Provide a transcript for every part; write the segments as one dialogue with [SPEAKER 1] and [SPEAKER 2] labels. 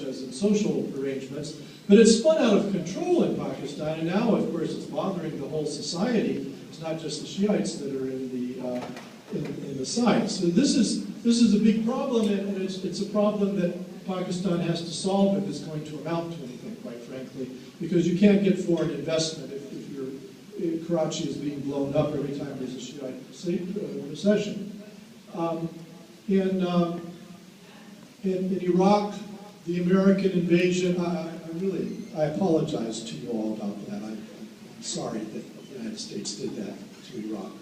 [SPEAKER 1] militias and social arrangements, but it's spun out of control in Pakistan, and now, of course, it's bothering the whole society. It's not just the Shiites that are in the side. So this is a big problem, and it's a problem that Pakistan has to solve if it's going to amount to anything, quite frankly, because you can't get foreign investment if Karachi is being blown up every time there's a Shiite recession. In Iraq, the American invasion, I apologize to you all about that. I'm sorry that the United States did that to Iraq.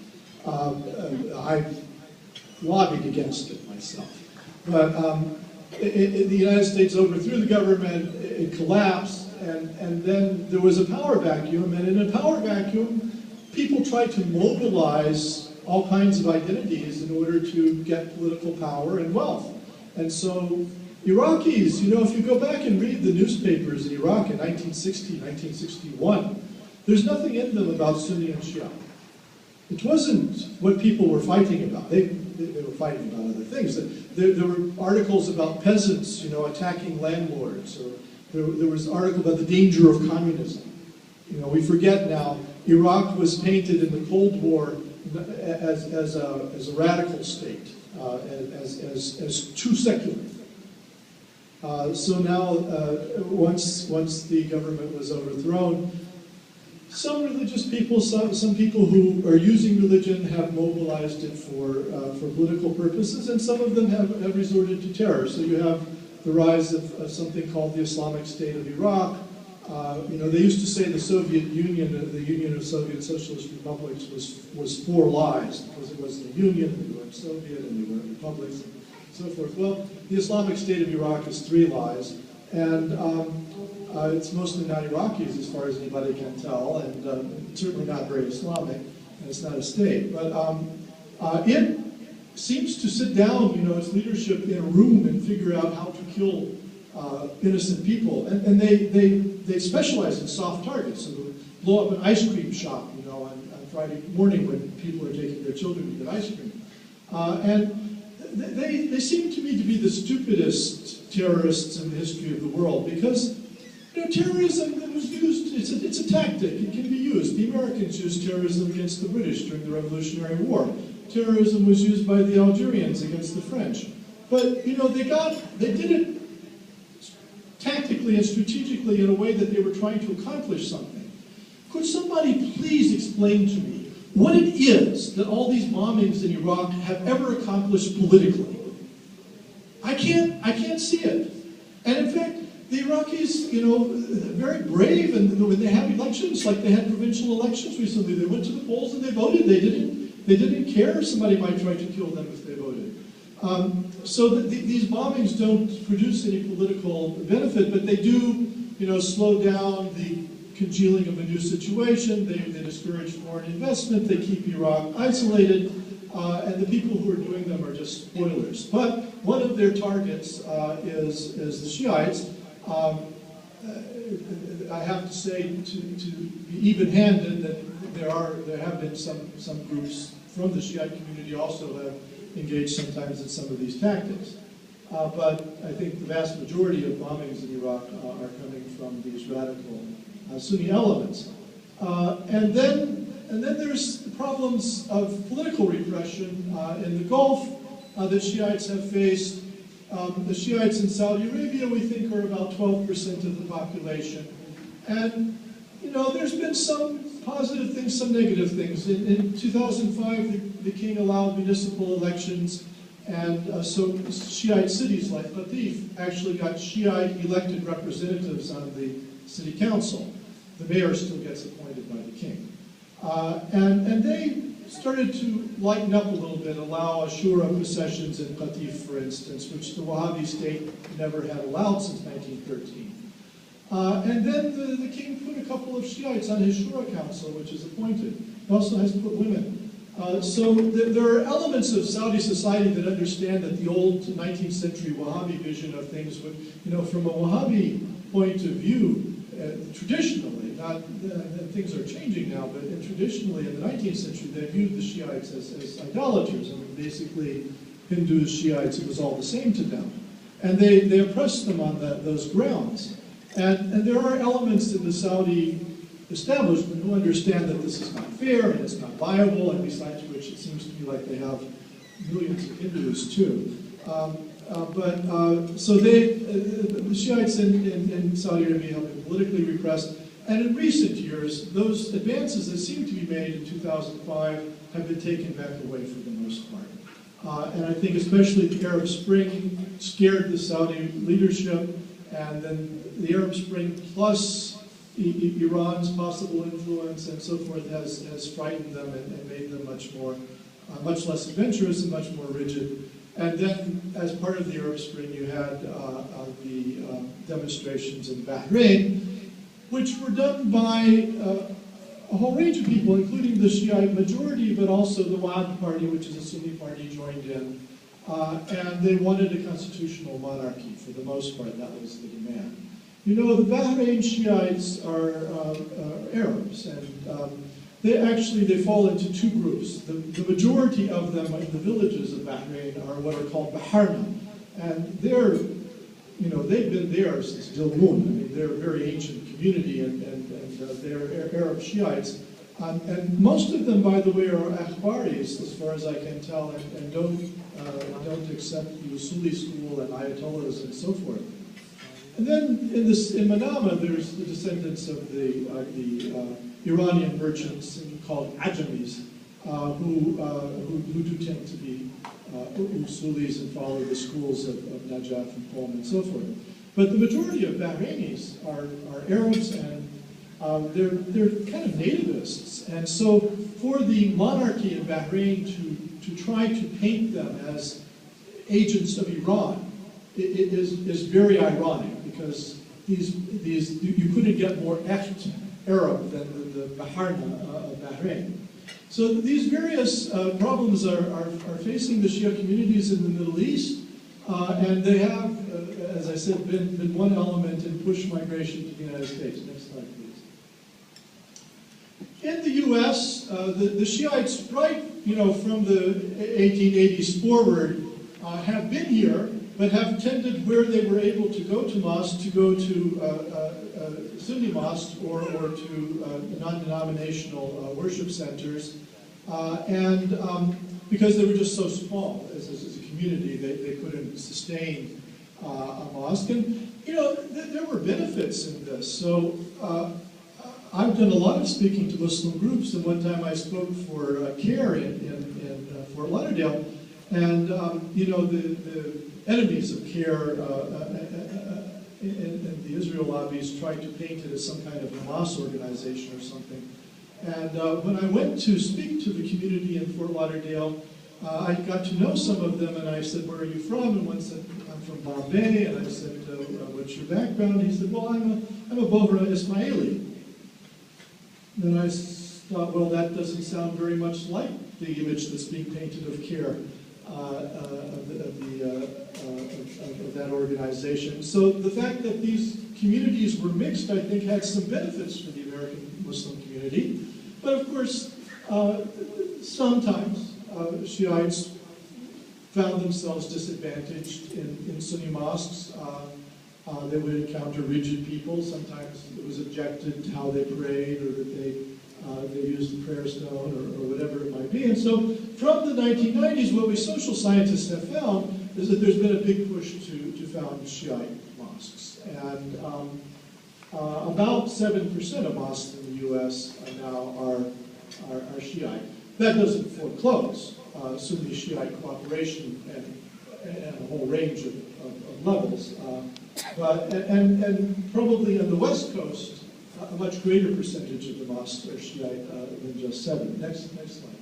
[SPEAKER 1] I lobbied against it myself. But the United States overthrew the government, it collapsed, and then there was a power vacuum, and in a power vacuum, people tried to mobilize all kinds of identities in order to get political power and wealth. And so Iraqis, you know, if you go back and read the newspapers in Iraq in 1960, 1961, there's nothing in them about Sunni and Shia. It wasn't what people were fighting about. They were fighting about other things. There were articles about peasants, you know, attacking landlords, or there was an article about the danger of communism. You know, we forget now, Iraq was painted in the Cold War as a radical state, as too secular. So now, once the government was overthrown, some religious people, some people who are using religion have mobilized it for political purposes, and some of them have resorted to terror. So you have the rise of something called the Islamic State of Iraq. You know, they used to say the Soviet Union, the Union of Soviet Socialist Republics, was 4 lies, because it was the Union, and they weren't Soviet, and they weren't republics, and so forth. Well, the Islamic State of Iraq is 3 lies, and it's mostly not Iraqis, as far as anybody can tell, and certainly not very Islamic, and it's not a state. But it seems to sit down, you know, its leadership in a room and figure out how to kill innocent people, and they specialize in soft targets. So they'll blow up an ice cream shop, you know, on Friday morning when people are taking their children to get ice cream, and they seem to me to be the stupidest terrorists in the history of the world, because, you know, terrorism was used, it's a tactic, it can be used. The Americans used terrorism against the British during the Revolutionary War. Terrorism was used by the Algerians against the French. But, you know, they did it tactically and strategically in a way that they were trying to accomplish something. Could somebody please explain to me what it is that all these bombings in Iraq have ever accomplished politically? I can't see it. And in fact, the Iraqis, you know, very brave, and when they have elections, like they had provincial elections recently, they went to the polls and they voted. They didn't care if somebody might try to kill them if they voted. So these bombings don't produce any political benefit, but they do, you know, slow down the congealing of a new situation. They discourage foreign investment. They keep Iraq isolated, and the people who are doing them are just spoilers. But one of their targets is the Shiites. I have to say, to be even-handed, that there have been some groups from the Shiite community also have engaged sometimes in some of these tactics. But I think the vast majority of bombings in Iraq are coming from these radical Sunni elements. And then there's the problems of political repression in the Gulf that Shiites have faced. The Shiites in Saudi Arabia, we think, are about 12% of the population. And, you know, there's been some positive things, some negative things. In 2005, the king allowed municipal elections, and so Shiite cities like Qatif actually got Shiite elected representatives on the city council. The mayor still gets appointed by the king. And they started to lighten up a little bit, allow Ashura processions in Qatif, for instance, which the Wahhabi state never had allowed since 1913. And then the king put a couple of Shiites on his Shura council, which is appointed. He also has put women. So there are elements of Saudi society that understand that the old 19th century Wahhabi vision of things would, you know, from a Wahhabi point of view, traditionally, not things are changing now, but traditionally in the 19th century, they viewed the Shiites as idolaters. I mean, basically, Hindus, Shiites, it was all the same to them. And they oppressed them on those grounds. And there are elements in the Saudi establishment who understand that this is not fair and it's not viable, and besides which it seems to me like they have millions of Hindus too. So the Shiites in Saudi Arabia have been politically repressed, and in recent years, those advances that seemed to be made in 2005 have been taken back away for the most part. And I think especially the Arab Spring scared the Saudi leadership, and then the Arab Spring plus Iran's possible influence and so forth has frightened them and made them much less adventurous and much more rigid. And then, as part of the Arab Spring, you had the demonstrations in Bahrain, which were done by a whole range of people, including the Shiite majority, but also the Wahd party, which is a Sunni party, joined in. And they wanted a constitutional monarchy for the most part. That was the demand. You know, the Bahrain Shiites are Arabs, and they fall into two groups. The majority of them in the villages of Bahrain are what are called Baharna, and they've been there since Dilmun. I mean, they're a very ancient community, and they're Arab Shiites. And most of them, by the way, are Akhbaris, as far as I can tell, and don't accept the Usuli school and Ayatollahs and so forth. And then in Manama, there's the descendants of the Iranian merchants called Ajamis, who do tend to be Usulis and follow the schools of Najaf and Qom and so forth. But the majority of Bahrainis are Arabs, and they're kind of nativists. And so for the monarchy in Bahrain to try to paint them as agents of Iran, it is very ironic, because you couldn't get more echt Arab than the Baharna of Bahrain. So these various problems are facing the Shia communities in the Middle East, and they have, as I said, been one element in push migration to the United States. Next slide, please. In the U.S., the Shiites, right, from the 1880s forward, have been here, but have tended, where they were able to go to mosque, to go to Sunni mosques or to non-denominational worship centers, because they were just so small as a community, they couldn't sustain a mosque. And there were benefits in this. So I've done a lot of speaking to Muslim groups, and one time I spoke for CARE in Fort Lauderdale, and the enemies of CARE and the Israel lobbies tried to paint it as some kind of Hamas organization or something. And when I went to speak to the community in Fort Lauderdale, I got to know some of them, and I said, "Where are you from?" And one said, "I'm from Bombay." And I said, "What's your background?" He said, "Well, I'm a Bohra Ismaili." Then I thought, well, that doesn't sound very much like the image that's being painted of CARE, of that organization. So the fact that these communities were mixed, I think, had some benefits for the American Muslim community. But of course, sometimes Shiites found themselves disadvantaged in Sunni mosques. They would encounter rigid people. Sometimes it was objected to how they prayed, or that they used the prayer stone, or whatever it might be. And so from the 1990s, what we social scientists have found is that there's been a big push to found Shiite mosques. And about 7% of mosques in the U.S. now are Shiite. That doesn't foreclose Sunni Shiite cooperation and a whole range of levels. And probably on the West Coast, a much greater percentage of the mosques are Shiite than just 7. Next slide.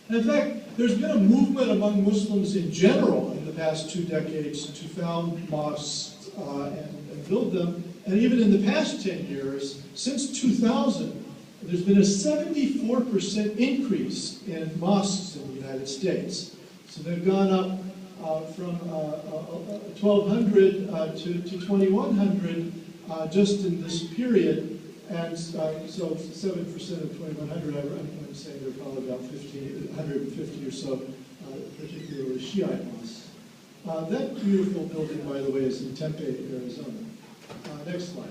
[SPEAKER 1] And in fact, there's been a movement among Muslims in general in the past 2 decades to found mosques and build them. And even in the past 10 years, since 2000, there's been a 74% increase in mosques in the United States. So they've gone up from 1,200 to 2,100 just in this period. And so 7% of 2,100, I'm saying there are probably about 150 or so, particularly Shiite mosques. That beautiful building, by the way, is in Tempe, Arizona. Next slide.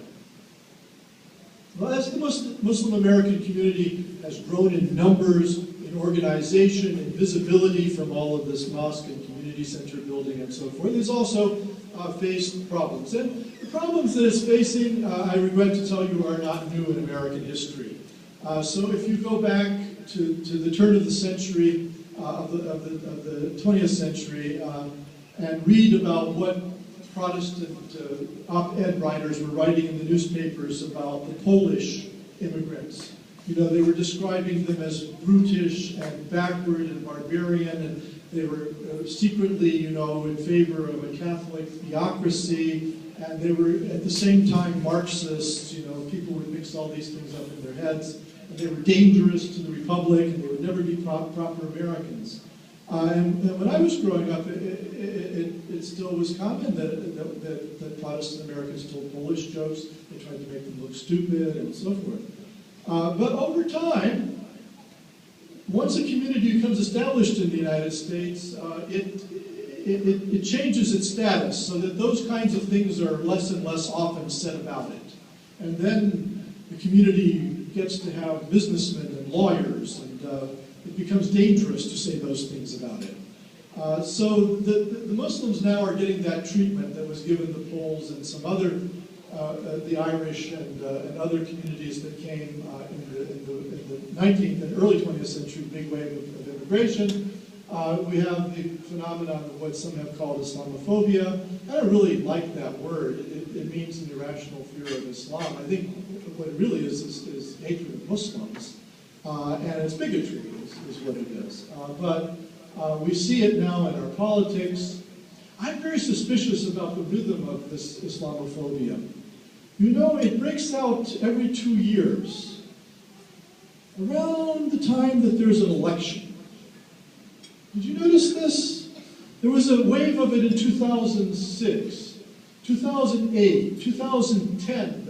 [SPEAKER 1] Well, as the Muslim American community has grown in numbers, in organization, in visibility from all of this mosque and community center building and so forth, it's also faced problems. And the problems that it's facing, I regret to tell you, are not new in American history. So if you go back to the turn of the century, of the 20th century, and read about what Protestant op-ed writers were writing in the newspapers about the Polish immigrants. You know, they were describing them as brutish and backward and barbarian, and they were secretly, you know, in favor of a Catholic theocracy, and they were at the same time Marxists. You know, people would mix all these things up in their heads, and they were dangerous to the Republic, and they would never be proper Americans. And when I was growing up, it still was common that Protestant Americans told Polish jokes. They tried to make them look stupid and so forth. But over time, once a community becomes established in the United States, it changes its status so that those kinds of things are less and less often said about it. And then the community gets to have businessmen and lawyers, and it becomes dangerous to say those things about it. So the Muslims now are getting that treatment that was given the Poles and some other, the Irish and other communities that came in the 19th and early 20th century, big wave of immigration. We have the phenomenon of what some have called Islamophobia. I don't really like that word. It means an irrational fear of Islam. I think what it really is hatred of Muslims. And it's bigotry is what it is. But we see it now in our politics. I'm very suspicious about the rhythm of this Islamophobia. You know, it breaks out every 2 years, around the time that there's an election. Did you notice this? There was a wave of it in 2006, 2008, 2010,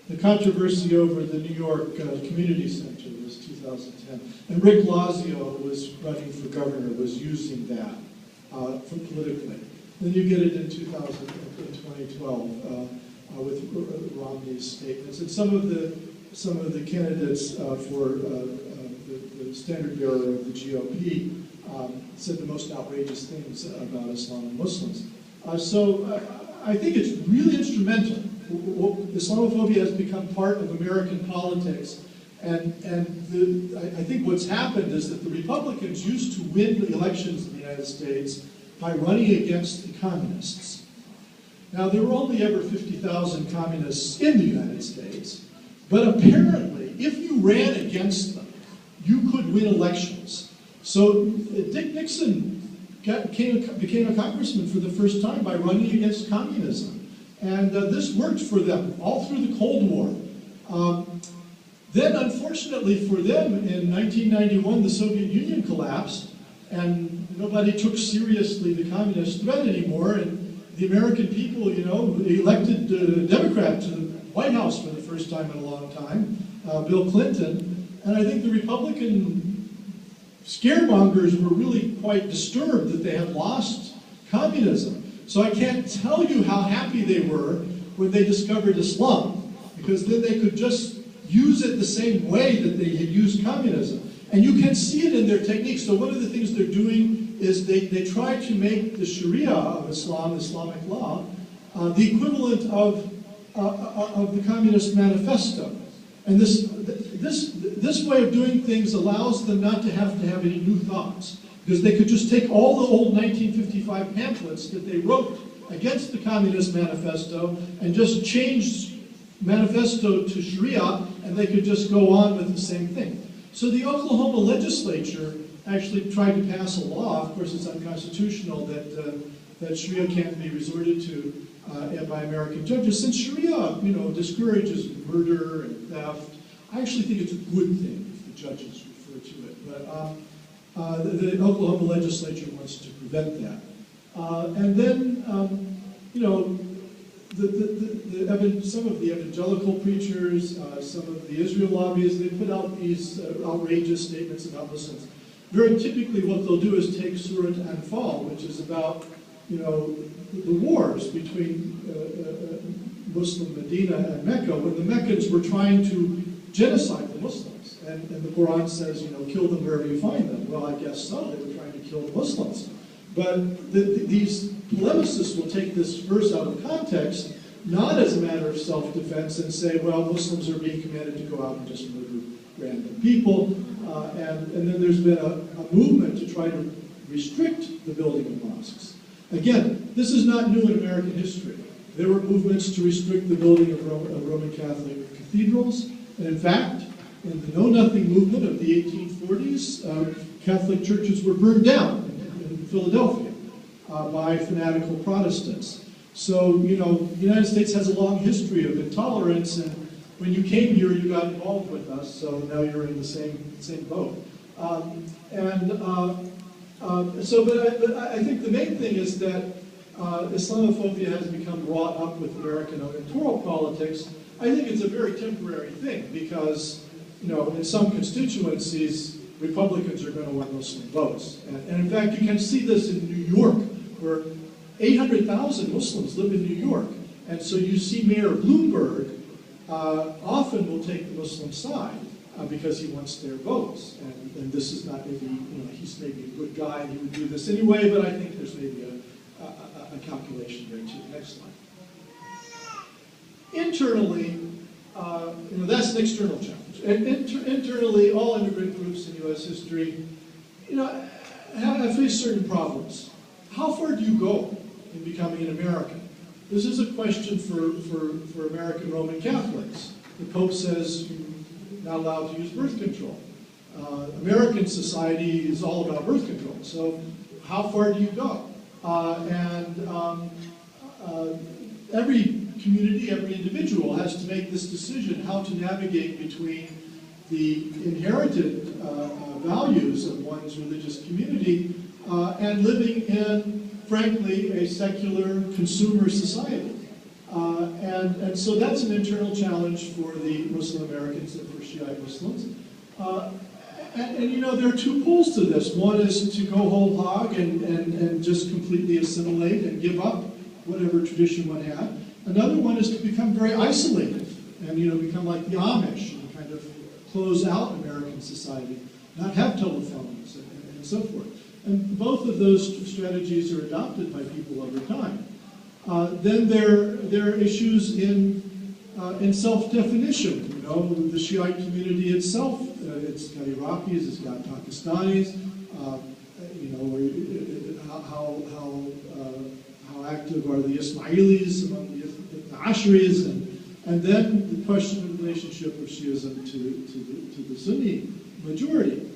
[SPEAKER 1] the controversy over the New York Community Center was 2010. And Rick Blasio, who was running for governor, was using that politically. Then you get it in 2012 with Romney's statements. And some of the candidates for the standard bearer of the GOP said the most outrageous things about Islam and Muslims. So I think it's really instrumental. Islamophobia has become part of American politics, and I think what's happened is that the Republicans used to win the elections in the United States by running against the communists. Now, there were only ever 50,000 communists in the United States, but apparently, if you ran against them, you could win elections. So Dick Nixon became a congressman for the first time by running against communism. And this worked for them all through the Cold War. Then, unfortunately for them, in 1991, the Soviet Union collapsed, and nobody took seriously the communist threat anymore, and the American people, you know, elected a Democrat to the White House for the first time in a long time, Bill Clinton, and I think the Republican scaremongers were really quite disturbed that they had lost communism. So I can't tell you how happy they were when they discovered Islam, because then they could just use it the same way that they had used communism. And you can see it in their techniques. So one of the things they're doing is they try to make the Sharia of Islam, Islamic law, the equivalent of the Communist Manifesto. And this way of doing things allows them not to have any new thoughts, because they could just take all the old 1955 pamphlets that they wrote against the Communist Manifesto and just change Manifesto to Sharia, and they could just go on with the same thing. So the Oklahoma legislature actually tried to pass a law. Of course, it's unconstitutional that Sharia can't be resorted to by American judges, since Sharia, you know, discourages murder and theft. I actually think it's a good thing if the judges refer to it, but the Oklahoma legislature wants to prevent that. And then, you know, some of the evangelical preachers, some of the Israel lobbyists, they put out these outrageous statements about Muslims. Very typically what they'll do is take Surat Anfal, which is about, the wars between Muslim Medina and Mecca, when the Meccans were trying to genocide the Muslims. And the Quran says, kill them wherever you find them. Well, I guess so. They were trying to kill the Muslims. But these polemicists will take this verse out of context, not as a matter of self-defense, and say, well, Muslims are being commanded to go out and just murder random people. And then there's been a movement to try to restrict the building of mosques. Again, this is not new in American history. There were movements to restrict the building of Roman Catholic cathedrals. And in fact, in the Know Nothing movement of the 1840s, Catholic churches were burned down in Philadelphia by fanatical Protestants. So, the United States has a long history of intolerance, and when you came here, you got involved with us, so now you're in the same boat. But I think the main thing is that Islamophobia has become wrought up with American electoral politics. I think it's a very temporary thing because, in some constituencies, Republicans are going to want Muslim votes. And in fact, you can see this in New York, where 800,000 Muslims live in New York. And so you see Mayor Bloomberg often will take the Muslim side because he wants their votes. And this is not maybe, he's maybe a good guy and he would do this anyway, but I think there's maybe a calculation there too. Next slide. Internally, that's an external challenge. And internally, all immigrant groups in U.S. history, have faced certain problems. How far do you go in becoming an American? This is a question for American Roman Catholics. The Pope says you're not allowed to use birth control. American society is all about birth control. So how far do you go? Every community, every individual has to make this decision how to navigate between the inherited values of one's religious community and living in, frankly, a secular consumer society. And so that's an internal challenge for the Muslim Americans and for Shiite Muslims. There are two poles to this. One is to go whole hog and just completely assimilate and give up whatever tradition one had. Another one is to become very isolated and become like the Amish and kind of close out American society, not have telephones and so forth. And both of those strategies are adopted by people over time. Then there are issues in self-definition. The Shiite community itself, it's got Iraqis, it's got Pakistanis. How active are the Ismailis among the Ash'aris, and then the question of the relationship of Shiism to the Sunni majority.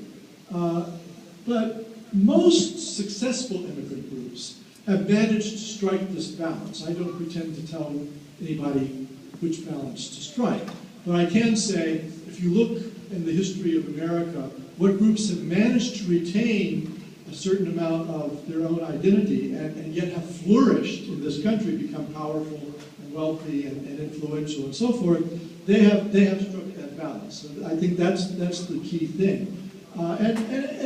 [SPEAKER 1] But most successful immigrant groups have managed to strike this balance. I don't pretend to tell anybody which balance to strike, but I can say, if you look in the history of America, what groups have managed to retain a certain amount of their own identity and yet have flourished in this country, become powerful and wealthy and influential and so forth, they have struck that balance. So I think that's the key thing. And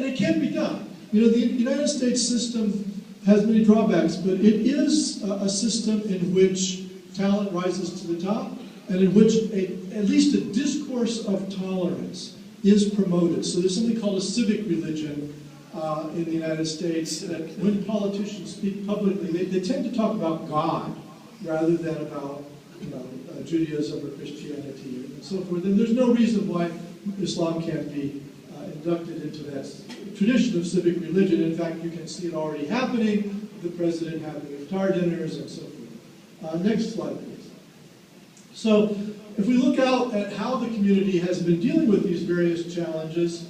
[SPEAKER 1] it can be done. The United States system has many drawbacks, but it is a system in which talent rises to the top and in which at least a discourse of tolerance is promoted. So there's something called a civic religion in the United States that when politicians speak publicly, they tend to talk about God rather than about Judaism or Christianity and so forth. And there's no reason why Islam can't be inducted into that tradition of civic religion. In fact, you can see it already happening, the president having iftar dinners and so forth. Next slide, please. So if we look out at how the community has been dealing with these various challenges,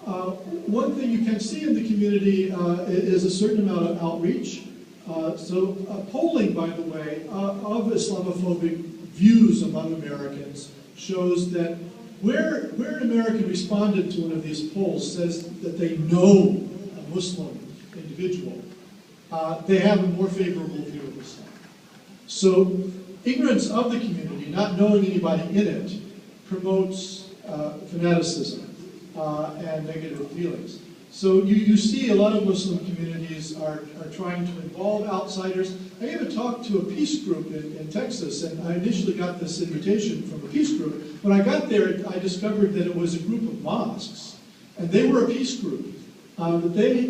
[SPEAKER 1] one thing you can see in the community is a certain amount of outreach. Polling, by the way, of Islamophobic views among Americans shows that where an American respondent to one of these polls says that they know a Muslim individual, they have a more favorable view of Islam. So ignorance of the community, not knowing anybody in it, promotes fanaticism and negative feelings. So you see a lot of Muslim communities are trying to involve outsiders. I gave a talk to a peace group in Texas, and I initially got this invitation from a peace group. When I got there, I discovered that it was a group of mosques, and they were a peace group. They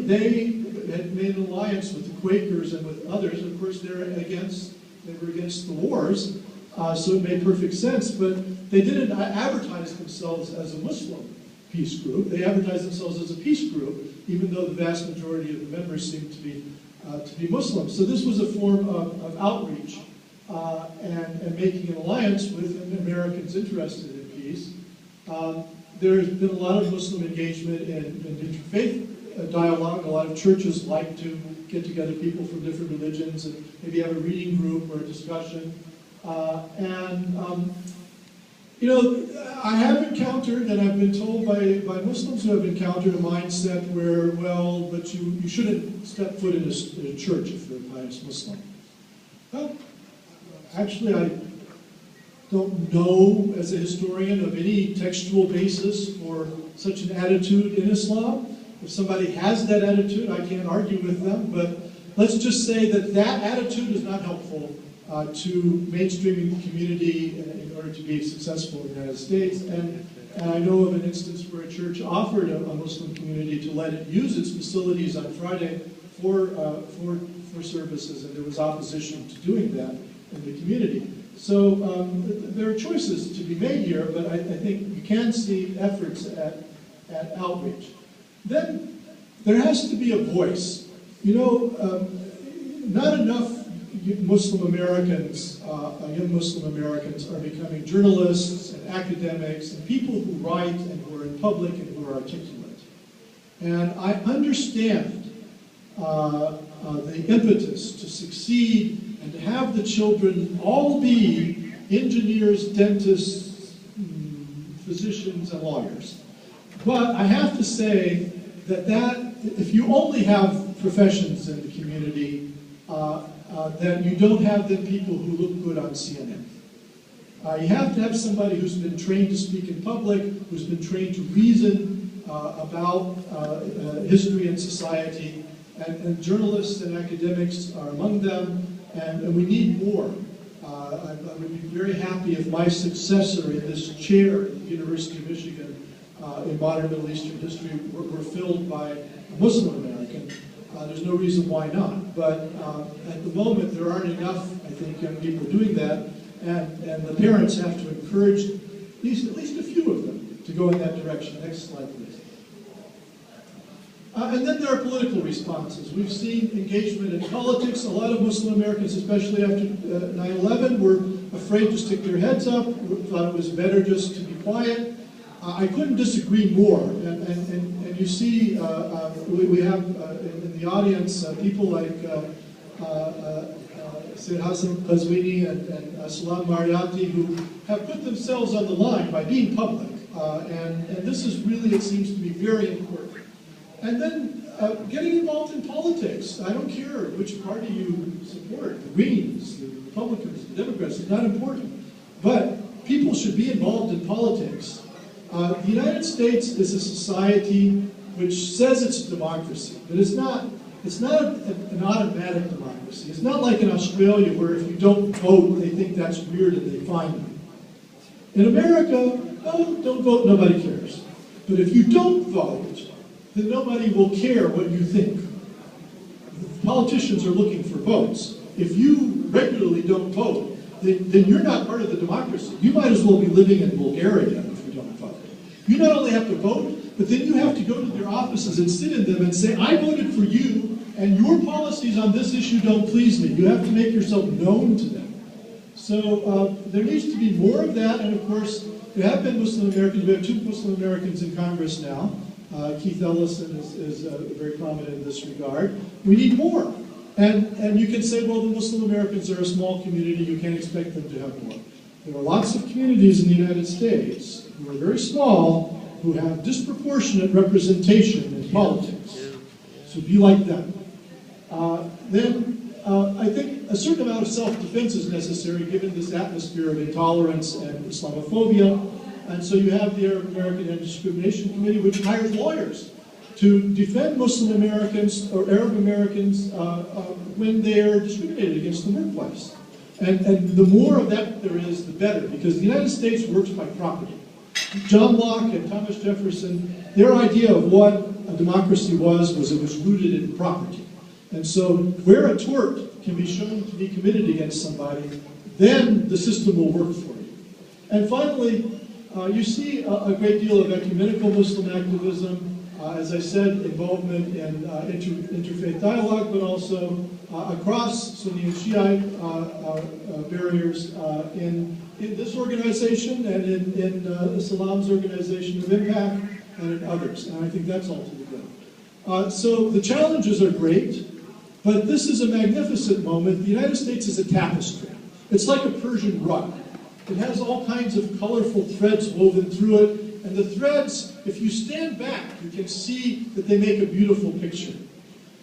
[SPEAKER 1] had made an alliance with the Quakers and with others. Of course, they were against the wars, so it made perfect sense. But they didn't advertise themselves as a Muslim peace group. They advertised themselves as a peace group, even though the vast majority of the members seemed to be Muslim. So this was a form of outreach and making an alliance with Americans interested in peace. There's been a lot of Muslim engagement in interfaith dialogue. A lot of churches like to get together people from different religions and maybe have a reading group or a discussion. You know, I have encountered, and I've been told by Muslims who have encountered a mindset where, well, but you shouldn't step foot in a church if you're a pious Muslim. Well, actually, I don't know, as a historian, of any textual basis for such an attitude in Islam. If somebody has that attitude, I can't argue with them, but let's just say that that attitude is not helpful to mainstreaming the community in order to be successful in the United States. And I know of an instance where a church offered a Muslim community to let it use its facilities on Friday for services, and there was opposition to doing that in the community. So there are choices to be made here, but I think you can see efforts at outreach. Then there has to be a voice. You know, not enough Muslim Americans, young Muslim Americans, are becoming journalists and academics and people who write and who are in public and who are articulate. And I understand the impetus to succeed and to have the children all be engineers, dentists, physicians, and lawyers. But I have to say that if you only have professions in the community, then you don't have the people who look good on CNN. You have to have somebody who's been trained to speak in public, who's been trained to reason about history and society, and journalists and academics are among them, and we need more. I would be very happy if my successor in this chair at the University of Michigan in modern Middle Eastern history were filled by a Muslim American. There's no reason why not, but at the moment there aren't enough, I think, young people doing that, and the parents have to encourage at least a few of them to go in that direction. Next slide, please. And then there are political responses. We've seen engagement in politics. A lot of Muslim Americans, especially after 9/11, were afraid to stick their heads up, thought it was better just to be quiet. I couldn't disagree more, and you see we have in the audience people like Sayyid Hassan Qazwini and Salam Mariyati, who have put themselves on the line by being public, and this is really, it seems to be very important. And then getting involved in politics. I don't care which party you support, the Greens, the Republicans, the Democrats, it's not important, but people should be involved in politics. The United States is a society which says it's a democracy, but it's not an automatic democracy. It's not like in Australia where if you don't vote, they think that's weird and they fine you. In America, oh, don't vote, nobody cares. But if you don't vote, then nobody will care what you think. Politicians are looking for votes. If you regularly don't vote, then you're not part of the democracy. You might as well be living in Bulgaria if you don't vote. You not only have to vote, but then you have to go to their offices and sit in them and say, I voted for you, and your policies on this issue don't please me. You have to make yourself known to them. So there needs to be more of that, and of course, there have been Muslim Americans. We have 2 Muslim Americans in Congress now. Keith Ellison is very prominent in this regard. We need more. And you can say, well, the Muslim Americans are a small community, you can't expect them to have more. There are lots of communities in the United States who are very small, who have disproportionate representation in politics. So be like them. Then I think a certain amount of self-defense is necessary given this atmosphere of intolerance and Islamophobia. And so you have the Arab American Anti-Discrimination Committee, which hires lawyers. to defend Muslim Americans or Arab Americans when they are discriminated against in the workplace. And the more of that there is, the better, because the United States works by property. John Locke and Thomas Jefferson, their idea of what a democracy was it was rooted in property. And so where a tort can be shown to be committed against somebody, then the system will work for you. And finally, you see a great deal of ecumenical Muslim activism, as I said, involvement in interfaith dialogue, but also across Sunni and Shiite barriers in this organization and in Islam's organization of impact and in others. And I think that's all to the good. So the challenges are great, but this is a magnificent moment. The United States is a tapestry. It's like a Persian rug. It has all kinds of colorful threads woven through it, and the threads, if you stand back, you can see that they make a beautiful picture.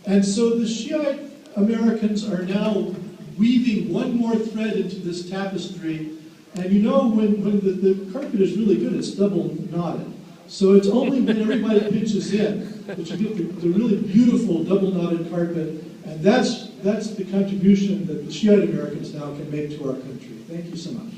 [SPEAKER 1] And so the Shiite Americans are now weaving one more thread into this tapestry, and you know when the carpet is really good, it's double knotted. So it's only when everybody pitches in that you get the really beautiful double knotted carpet, and that's the contribution that the Shiite Americans now can make to our country. Thank you so much.